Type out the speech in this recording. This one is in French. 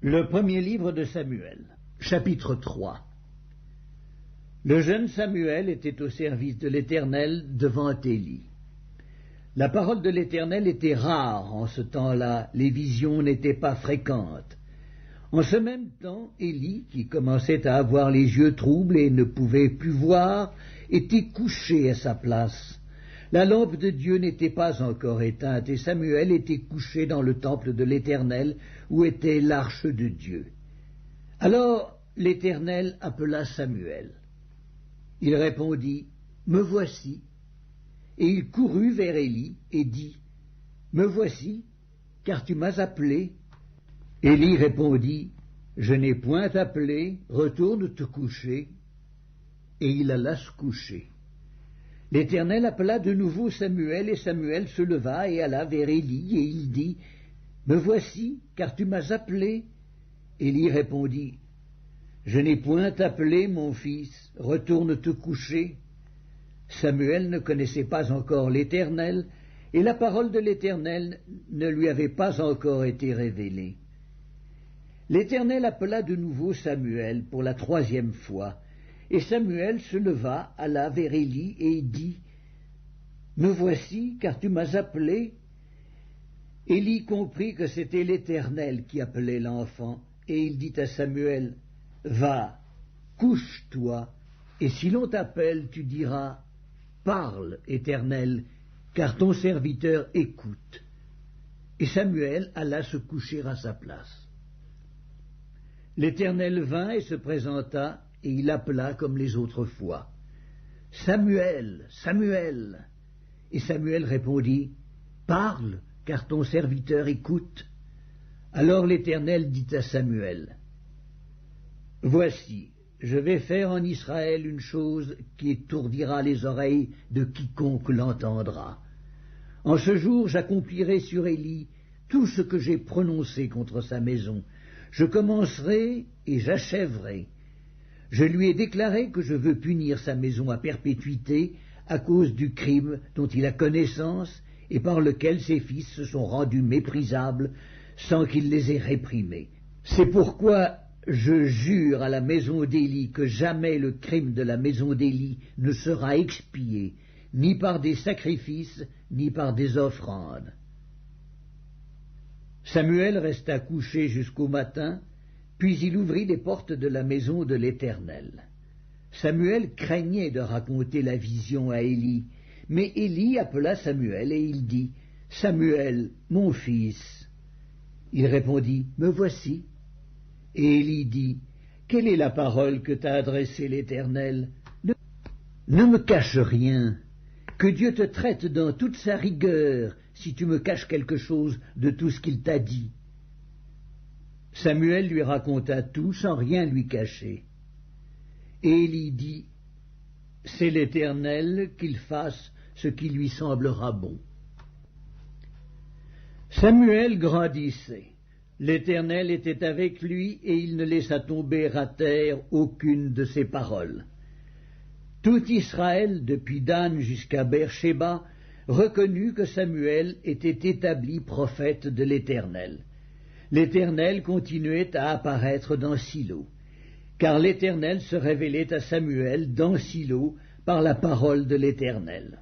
Le premier livre de Samuel, chapitre 3. Le jeune Samuel était au service de l'Éternel devant Élie. La parole de l'Éternel était rare en ce temps-là, les visions n'étaient pas fréquentes. En ce même temps, Élie, qui commençait à avoir les yeux troubles et ne pouvait plus voir, était couché à sa place. La lampe de Dieu n'était pas encore éteinte, et Samuel était couché dans le temple de l'Éternel, où était l'arche de Dieu. Alors l'Éternel appela Samuel. Il répondit, « Me voici. » Et il courut vers Élie et dit, « Me voici, car tu m'as appelé. » Élie répondit, « Je n'ai point appelé, retourne te coucher. » Et il alla se coucher. L'Éternel appela de nouveau Samuel, et Samuel se leva et alla vers Élie, et il dit, « Me voici, car tu m'as appelé. » Élie répondit, « Je n'ai point appelé, mon fils, retourne te coucher. » Samuel ne connaissait pas encore l'Éternel, et la parole de l'Éternel ne lui avait pas encore été révélée. L'Éternel appela de nouveau Samuel pour la troisième fois, et Samuel se leva, alla vers Élie, et dit, « Me voici, car tu m'as appelé. » Élie comprit que c'était l'Éternel qui appelait l'enfant, et il dit à Samuel, « Va, couche-toi, et si l'on t'appelle, tu diras, « Parle, Éternel, car ton serviteur écoute. » Et Samuel alla se coucher à sa place. L'Éternel vint et se présenta, et il appela comme les autres fois, « Samuel, Samuel !» Et Samuel répondit, « Parle, car ton serviteur écoute. » Alors l'Éternel dit à Samuel, « Voici, je vais faire en Israël une chose qui étourdira les oreilles de quiconque l'entendra. En ce jour j'accomplirai sur Élie tout ce que j'ai prononcé contre sa maison. Je commencerai et j'achèverai. Je lui ai déclaré que je veux punir sa maison à perpétuité à cause du crime dont il a connaissance et par lequel ses fils se sont rendus méprisables sans qu'il les ait réprimés. C'est pourquoi je jure à la maison d'Élie que jamais le crime de la maison d'Élie ne sera expié, ni par des sacrifices, ni par des offrandes. » Samuel resta couché jusqu'au matin, puis il ouvrit les portes de la maison de l'Éternel. Samuel craignait de raconter la vision à Élie, mais Élie appela Samuel et il dit, « Samuel, mon fils. » Il répondit, « Me voici. » Et Élie dit, « Quelle est la parole que t'a adressée l'Éternel ? Ne me cache rien. Que Dieu te traite dans toute sa rigueur si tu me caches quelque chose de tout ce qu'il t'a dit. » Samuel lui raconta tout sans rien lui cacher. Et Élie dit, « C'est l'Éternel qu'il fasse ce qui lui semblera bon. » Samuel grandissait. L'Éternel était avec lui et il ne laissa tomber à terre aucune de ses paroles. Tout Israël, depuis Dan jusqu'à Beersheba, reconnut que Samuel était établi prophète de l'Éternel. L'Éternel continuait à apparaître dans Silo, car l'Éternel se révélait à Samuel dans Silo par la parole de l'Éternel.